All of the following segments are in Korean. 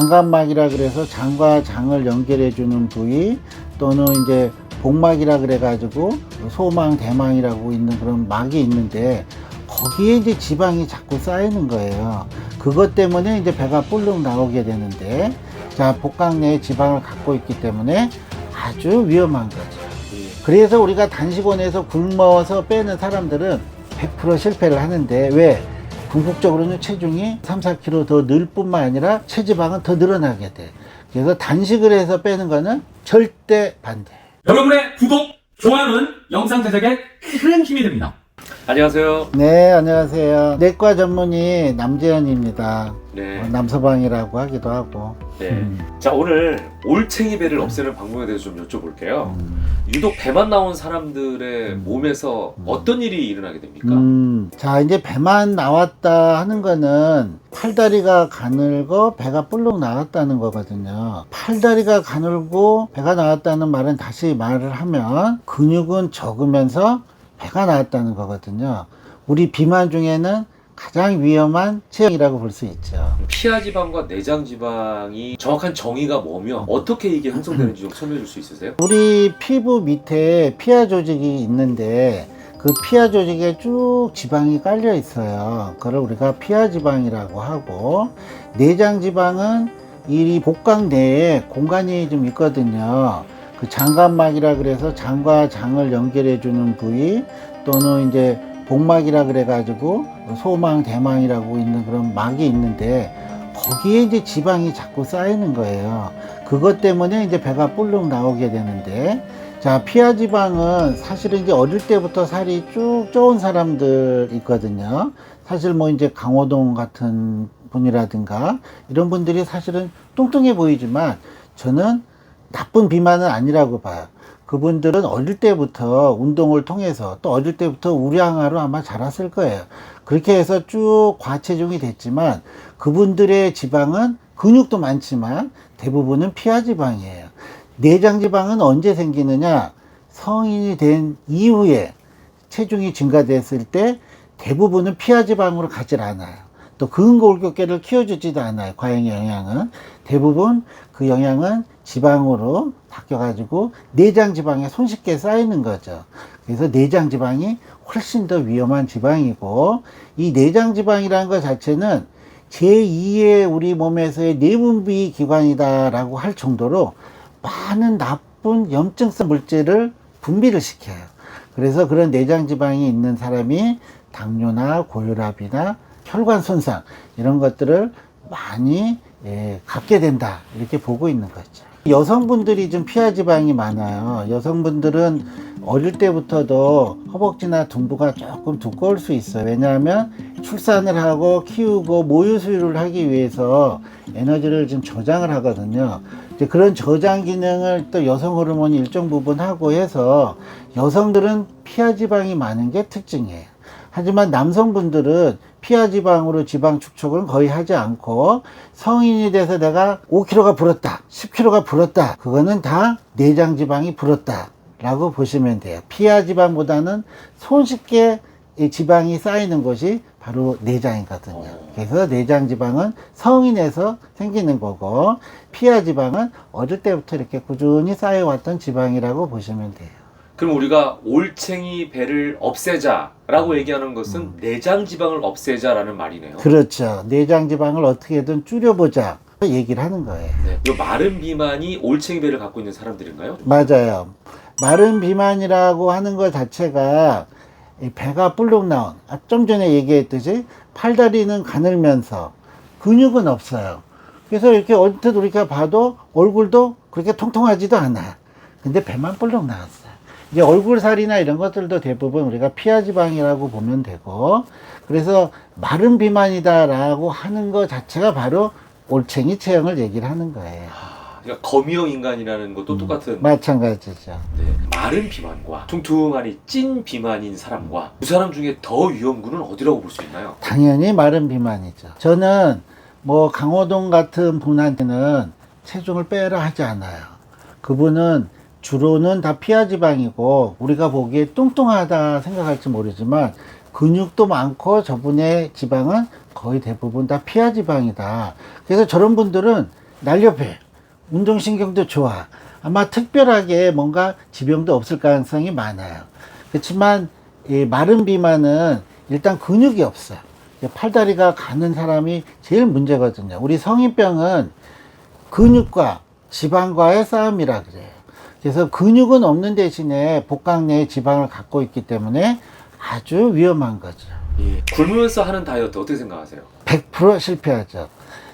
장관막이라 그래서 장과 장을 연결해 주는 부위, 또는 이제 복막이라 그래 가지고 소망, 대망이라고 있는 그런 막이 있는데, 거기에 이제 지방이 자꾸 쌓이는 거예요. 그것 때문에 이제 배가 볼록 나오게 되는데, 자, 복강 내에 지방을 갖고 있기 때문에 아주 위험한 거죠. 그래서 우리가 단식원에서 굶어서 빼는 사람들은 100% 실패를 하는데, 왜? 궁극적으로는 체중이 3, 4kg 더 늘 뿐만 아니라 체지방은 더 늘어나게 돼. 그래서 단식을 해서 빼는 거는 절대 반대. 여러분의 구독, 좋아요는 영상 제작에 큰 힘이 됩니다. 안녕하세요. 네, 안녕하세요. 내과 전문의 남재현입니다. 네. 남서방이라고 하기도 하고. 네. 자, 오늘 올챙이 배를 없애는 방법에 대해서 좀 여쭤볼게요. 유독 배만 나온 사람들의 몸에서 어떤 일이 일어나게 됩니까? 자, 이제 배만 나왔다 하는 거는 팔다리가 가늘고 배가 볼록 나왔다는 거거든요. 팔다리가 가늘고 배가 나왔다는 말은, 다시 말을 하면 근육은 적으면서 배가 나왔다는 거거든요. 우리 비만 중에는 가장 위험한 체형이라고 볼 수 있죠. 피하 지방과 내장 지방이 정확한 정의가 뭐며 어떻게 이게 형성되는지 좀 설명해 줄 수 있으세요? 우리 피부 밑에 피하 조직이 있는데, 그 피하 조직에 쭉 지방이 깔려 있어요. 그걸 우리가 피하 지방이라고 하고, 내장 지방은 이 복강 내에 공간이 좀 있거든요. 그 장관막이라 그래서 장과 장을 연결해 주는 부위, 또는 이제 복막이라 그래 가지고 소망, 대망이라고 있는 그런 막이 있는데, 거기에 이제 지방이 자꾸 쌓이는 거예요. 그것 때문에 이제 배가 볼록 나오게 되는데, 자, 피하 지방은 사실은 이제 어릴 때부터 살이 쭉 쪄온 사람들 있거든요. 사실 뭐 이제 강호동 같은 분이라든가 이런 분들이 사실은 뚱뚱해 보이지만, 저는 나쁜 비만은 아니라고 봐요. 그분들은 어릴 때부터 운동을 통해서, 또 어릴 때부터 우량아로 아마 자랐을 거예요. 그렇게 해서 쭉 과체중이 됐지만, 그분들의 지방은 근육도 많지만 대부분은 피하 지방이에요. 내장 지방은 언제 생기느냐? 성인이 된 이후에 체중이 증가됐을 때 대부분은 피하 지방으로 가질 않아요. 또 근골격계를 키워주지도 않아요. 과잉의 영양은 대부분 그 영양은 지방으로 바뀌어가지고 내장 지방에 손쉽게 쌓이는 거죠. 그래서 내장 지방이 훨씬 더 위험한 지방이고, 이 내장 지방이라는 것 자체는 제2의 우리 몸에서의 내분비 기관이다라고 할 정도로 많은 나쁜 염증성 물질을 분비를 시켜요. 그래서 그런 내장 지방이 있는 사람이 당뇨나 고혈압이나 혈관 손상, 이런 것들을 많이 갖게 된다, 이렇게 보고 있는 거죠. 여성분들이 좀 피하 지방이 많아요. 여성분들은 어릴 때부터도 허벅지나 둔부가 조금 두꺼울 수 있어요. 왜냐하면 출산을 하고 키우고 모유 수유를 하기 위해서 에너지를 좀 저장을 하거든요. 이제 그런 저장 기능을 또 여성 호르몬이 일정 부분 하고 해서 여성들은 피하 지방이 많은 게 특징이에요. 하지만 남성분들은 피하 지방으로 지방 축적을 거의 하지 않고, 성인이 돼서 내가 5kg가 불었다, 10kg가 불었다, 그거는 다 내장 지방이 불었다 라고 보시면 돼요. 피하 지방보다는 손쉽게 이 지방이 쌓이는 것이 바로 내장이거든요. 그래서 내장 지방은 성인에서 생기는 거고, 피하 지방은 어릴 때부터 이렇게 꾸준히 쌓여왔던 지방이라고 보시면 돼요. 그럼 우리가 올챙이 배를 없애자라고 얘기하는 것은 내장 지방을 없애자라는 말이네요. 그렇죠. 내장 지방을 어떻게든 줄여보자 얘기를 하는 거예요. 네. 이 마른 비만이 올챙이 배를 갖고 있는 사람들인가요? 맞아요. 마른 비만이라고 하는 것 자체가 배가 볼록 나온, 좀 전에 얘기했듯이 팔다리는 가늘면서 근육은 없어요. 그래서 이렇게 언뜻 우리가 봐도 얼굴도 그렇게 통통하지도 않아요. 근데 배만 볼록 나왔어요. 이제 얼굴살이나 이런 것들도 대부분 우리가 피하 지방이라고 보면 되고, 그래서 마른 비만이다라고 하는 것 자체가 바로 올챙이 체형을 얘기를 하는 거예요. 그러니까 거미형 인간이라는 것도 똑같은. 마찬가지죠. 네. 마른 비만과 퉁퉁하니 찐 비만인 사람과 두 사람 중에 더 위험군은 어디라고 볼 수 있나요? 당연히 마른 비만이죠. 저는 뭐 강호동 같은 분한테는 체중을 빼라 하지 않아요. 그분은 주로는 다 피하 지방이고, 우리가 보기에 뚱뚱하다 생각할지 모르지만 근육도 많고, 저분의 지방은 거의 대부분 다 피하 지방이다. 그래서 저런 분들은 날렵해. 운동신경도 좋아. 아마 특별하게 뭔가 지병도 없을 가능성이 많아요. 그렇지만 이 마른 비만은 일단 근육이 없어. 팔다리가 가는 사람이 제일 문제거든요. 우리 성인병은 근육과 지방과의 싸움이라 그래요. 그래서 근육은 없는 대신에 복강 내에 지방을 갖고 있기 때문에 아주 위험한 거죠. 예. 굶으면서 하는 다이어트 어떻게 생각하세요? 100% 실패하죠.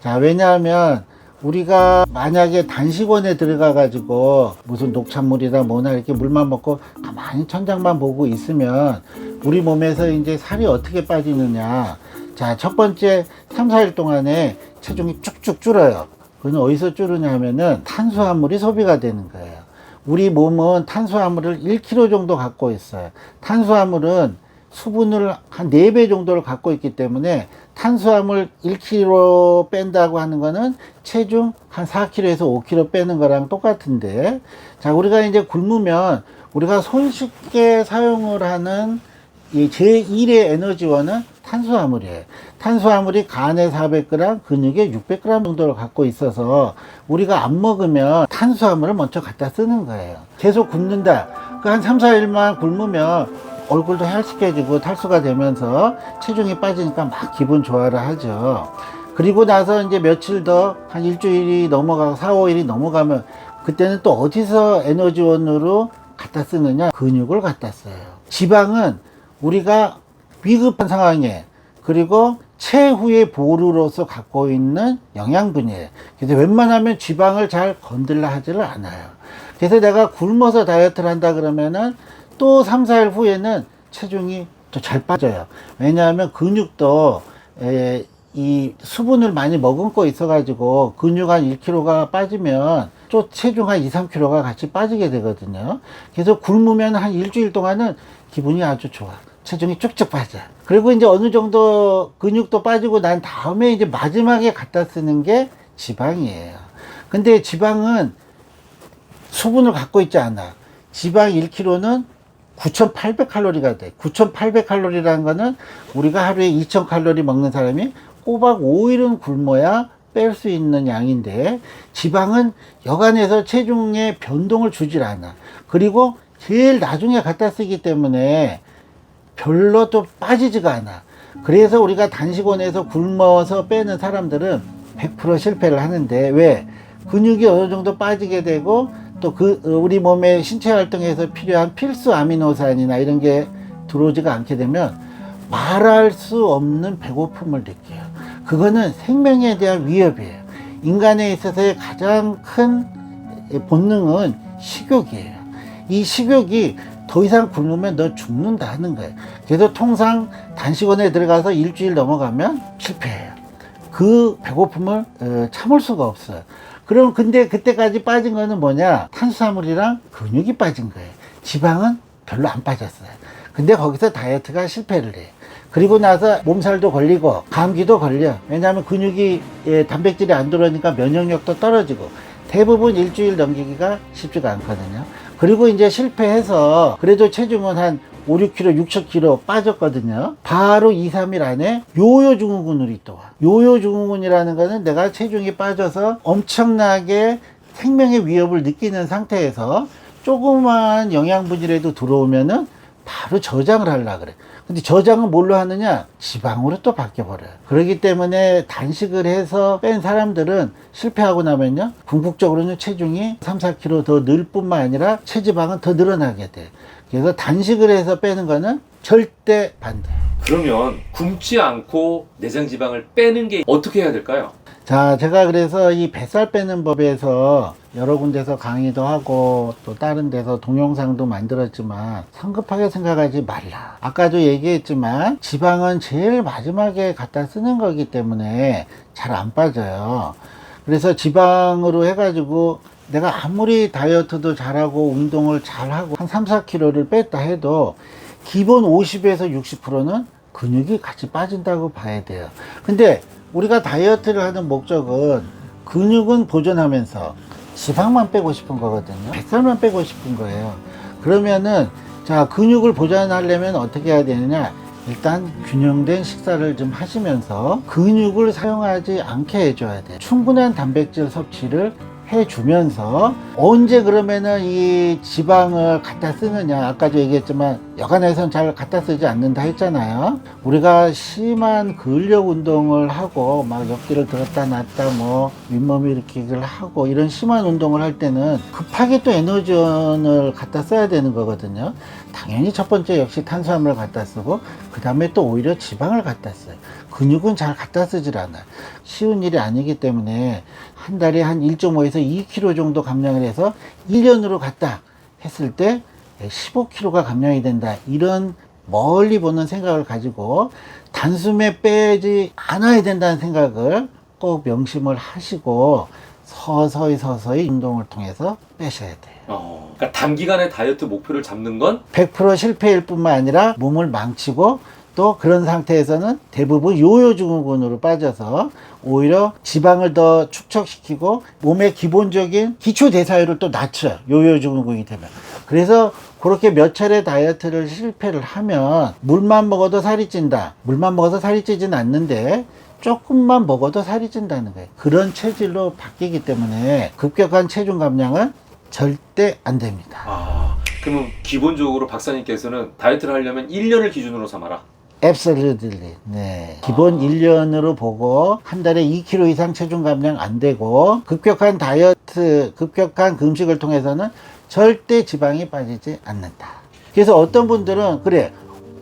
자, 왜냐하면 우리가 만약에 단식원에 들어가 가지고 무슨 녹찬물이다 뭐나 이렇게 물만 먹고 가만히 천장만 보고 있으면 우리 몸에서 이제 살이 어떻게 빠지느냐. 자, 첫 번째 3, 4일 동안에 체중이 쭉쭉 줄어요. 그건 어디서 줄으냐 하면은 탄수화물이 소비가 되는 거예요. 우리 몸은 탄수화물을 1kg 정도 갖고 있어요. 탄수화물은 수분을 한 4배 정도를 갖고 있기 때문에 탄수화물 1kg 뺀다고 하는 거는 체중 한 4kg에서 5kg 빼는 거랑 똑같은데, 자, 우리가 이제 굶으면 우리가 손쉽게 사용을 하는 이 제1의 에너지원은 탄수화물이에요. 탄수화물이 간에 400g, 근육에 600g 정도를 갖고 있어서 우리가 안 먹으면 탄수화물을 먼저 갖다 쓰는 거예요. 계속 굶는다. 그 한 3, 4일만 굶으면 얼굴도 헬스케지고 탈수가 되면서 체중이 빠지니까 막 기분 좋아를 하죠. 그리고 나서 이제 며칠 더 한 일주일이 넘어가고 4, 5일이 넘어가면 그때는 또 어디서 에너지원으로 갖다 쓰느냐? 근육을 갖다 써요. 지방은 우리가 위급한 상황에 그리고 최후의 보루로서 갖고 있는 영양분이에요. 그래서 웬만하면 지방을 잘 건들려 하지를 않아요. 그래서 내가 굶어서 다이어트를 한다 그러면은 또 3, 4일 후에는 체중이 또 잘 빠져요. 왜냐하면 근육도 이 수분을 많이 머금고 있어 가지고 근육 한 1kg가 빠지면 또 체중 한 2, 3kg가 같이 빠지게 되거든요. 그래서 굶으면 한 일주일 동안은 기분이 아주 좋아. 체중이 쭉쭉 빠져. 그리고 이제 어느 정도 근육도 빠지고 난 다음에 이제 마지막에 갖다 쓰는 게 지방이에요. 근데 지방은 수분을 갖고 있지 않아. 지방 1kg는 9,800칼로리가 돼. 9,800칼로리라는 거는 우리가 하루에 2,000칼로리 먹는 사람이 꼬박 5일은 굶어야 뺄 수 있는 양인데, 지방은 여간에서 체중에 변동을 주질 않아. 그리고 제일 나중에 갖다 쓰기 때문에 별로 또 빠지지가 않아. 그래서 우리가 단식원에서 굶어서 빼는 사람들은 100% 실패를 하는데, 왜? 근육이 어느 정도 빠지게 되고 또 우리 몸의 신체 활동에서 필요한 필수 아미노산이나 이런 게 들어오지가 않게 되면 말할 수 없는 배고픔을 느껴요. 그거는 생명에 대한 위협이에요. 인간에 있어서의 가장 큰 본능은 식욕이에요. 이 식욕이 더 이상 굶으면 너 죽는다 하는 거예요. 그래서 통상 단식원에 들어가서 일주일 넘어가면 실패해요. 그 배고픔을 참을 수가 없어요. 그럼 근데 그때까지 빠진 거는 뭐냐? 탄수화물이랑 근육이 빠진 거예요. 지방은 별로 안 빠졌어요. 근데 거기서 다이어트가 실패를 해요. 그리고 나서 몸살도 걸리고 감기도 걸려. 왜냐하면 근육이 단백질이 안 들어오니까 면역력도 떨어지고 대부분 일주일 넘기기가 쉽지가 않거든요. 그리고 이제 실패해서 그래도 체중은 한 5, 6kg, 6,000kg 빠졌거든요. 바로 2, 3일 안에 요요 증후군이 또 와. 요요 증후군이라는 거는 내가 체중이 빠져서 엄청나게 생명의 위협을 느끼는 상태에서 조그만 영양분이라도 들어오면은 바로 저장을 하려고 그래. 근데 저장은 뭘로 하느냐? 지방으로 또 바뀌어버려요. 그렇기 때문에 단식을 해서 뺀 사람들은 실패하고 나면요, 궁극적으로는 체중이 3, 4kg 더 늘 뿐만 아니라 체지방은 더 늘어나게 돼. 그래서 단식을 해서 빼는 거는 절대 반대. 그러면 굶지 않고 내장 지방을 빼는 게 어떻게 해야 될까요? 자, 제가 그래서 이 뱃살 빼는 법에서 여러 군데서 강의도 하고 또 다른 데서 동영상도 만들었지만 성급하게 생각하지 말라. 아까도 얘기했지만 지방은 제일 마지막에 갖다 쓰는 거기 때문에 잘 안 빠져요. 그래서 지방으로 해가지고 내가 아무리 다이어트도 잘하고 운동을 잘하고 한 3, 4kg를 뺐다 해도 기본 50에서 60%는 근육이 같이 빠진다고 봐야 돼요. 근데 우리가 다이어트를 하는 목적은 근육은 보존하면서 지방만 빼고 싶은 거거든요. 뱃살만 빼고 싶은 거예요. 그러면은 자, 근육을 보존하려면 어떻게 해야 되느냐? 일단 균형된 식사를 좀 하시면서 근육을 사용하지 않게 해줘야 돼요. 충분한 단백질 섭취를 해주면서 언제 그러면은 이 지방을 갖다 쓰느냐, 아까도 얘기했지만 여간에선 잘 갖다 쓰지 않는다 했잖아요. 우리가 심한 근력 운동을 하고 막 옆뒤를 들었다 놨다 뭐 윗몸 일으키기를 하고 이런 심한 운동을 할 때는 급하게 또 에너지원을 갖다 써야 되는 거거든요. 당연히 첫 번째 역시 탄수화물을 갖다 쓰고 그 다음에 또 오히려 지방을 갖다 써요. 근육은 잘 갖다 쓰질 않아요. 쉬운 일이 아니기 때문에 한 달에 한 1.5에서 2kg 정도 감량을 해서 1년으로 갔다 했을 때 15kg가 감량이 된다. 이런 멀리 보는 생각을 가지고 단숨에 빼지 않아야 된다는 생각을 꼭 명심을 하시고 서서히 운동을 통해서 빼셔야 돼요. 그러니까 단기간에 다이어트 목표를 잡는 건 100% 실패일 뿐만 아니라 몸을 망치고 또 그런 상태에서는 대부분 요요증후군으로 빠져서 오히려 지방을 더 축적시키고 몸의 기본적인 기초대사율을 또 낮춰요. 요요증후군이 되면. 그래서 그렇게 몇 차례 다이어트를 실패를 하면 물만 먹어도 살이 찐다. 물만 먹어서 살이 찌진 않는데 조금만 먹어도 살이 찐다는 거예요. 그런 체질로 바뀌기 때문에 급격한 체중 감량은 절대 안 됩니다. 그러면 기본적으로 박사님께서는 다이어트를 하려면 1년을 기준으로 삼아라. Absolutely. 네. 기본 1년으로 보고 한 달에 2kg 이상 체중 감량 안 되고 급격한 다이어트, 급격한 금식을 통해서는 절대 지방이 빠지지 않는다. 그래서 어떤 분들은 그래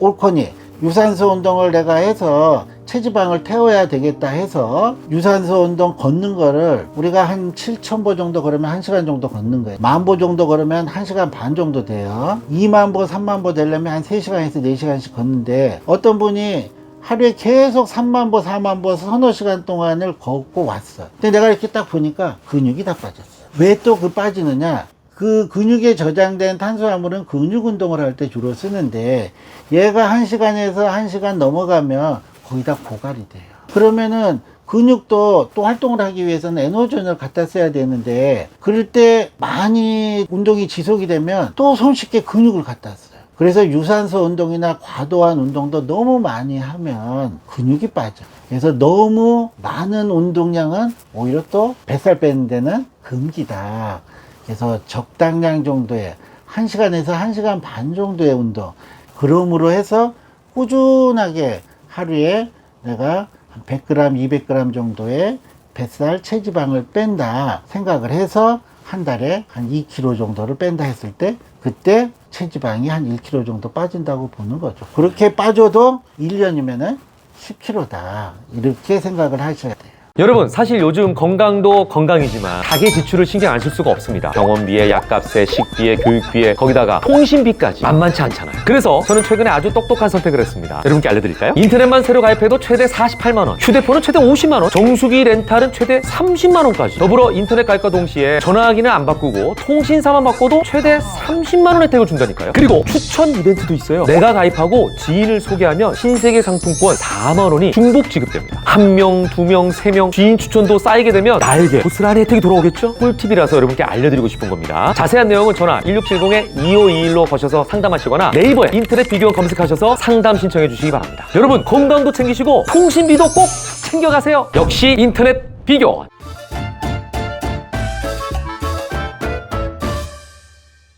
옳거니 유산소 운동을 내가 해서 체지방을 태워야 되겠다 해서 유산소 운동 걷는 거를 우리가 한 7,000보 정도 걸으면 1시간 정도 걷는 거예요. 10,000보 정도 걸으면 1시간 반 정도 돼요. 20,000보, 30,000보 되려면 한 3시간에서 4시간씩 걷는데 어떤 분이 하루에 계속 30,000보, 40,000보 서너 시간 동안을 걷고 왔어. 근데 내가 이렇게 딱 보니까 근육이 다 빠졌어. 왜 또 그 빠지느냐? 그 근육에 저장된 탄수화물은 근육 운동을 할 때 주로 쓰는데 얘가 1시간에서 1시간 넘어가면 거의 다 고갈이 돼요. 그러면은 근육도 또 활동을 하기 위해서는 에너지원을 갖다 써야 되는데 그럴 때 많이 운동이 지속이 되면 또 손쉽게 근육을 갖다 써요. 그래서 유산소 운동이나 과도한 운동도 너무 많이 하면 근육이 빠져. 그래서 너무 많은 운동량은 오히려 또 뱃살 빼는 데는 금기다. 그래서 적당량 정도의 1시간에서 1시간 반 정도의 운동. 그러므로 해서 꾸준하게 하루에 내가 한 100g, 200g 정도의 뱃살 체지방을 뺀다 생각을 해서 한 달에 한 2kg 정도를 뺀다 했을 때 그때 체지방이 한 1kg 정도 빠진다고 보는 거죠. 그렇게 빠져도 1년이면은 10kg다. 이렇게 생각을 하셔야 돼요. 여러분, 사실 요즘 건강도 건강이지만 가계 지출을 신경 안 쓸 수가 없습니다. 병원비에, 약값에, 식비에, 교육비에, 거기다가 통신비까지 만만치 않잖아요. 그래서 저는 최근에 아주 똑똑한 선택을 했습니다. 여러분께 알려드릴까요? 인터넷만 새로 가입해도 최대 48만원, 휴대폰은 최대 50만원, 정수기 렌탈은 최대 30만원까지. 더불어 인터넷 가입과 동시에 전화기는 안 바꾸고 통신사만 바꿔도 최대 30만원 혜택을 준다니까요. 그리고 추천 이벤트도 있어요. 내가 가입하고 지인을 소개하면 신세계 상품권 4만원이 중복 지급됩니다. 1명, 2명, 3명 지인 추천도 쌓이게 되면 나에게 고스란히 혜택이 돌아오겠죠? 꿀팁이라서 여러분께 알려드리고 싶은 겁니다. 자세한 내용은 전화 1670-2521로 거셔서 상담하시거나 네이버에 인터넷 비교원 검색하셔서 상담 신청해 주시기 바랍니다. 여러분, 건강도 챙기시고 통신비도 꼭 챙겨가세요. 역시 인터넷 비교원.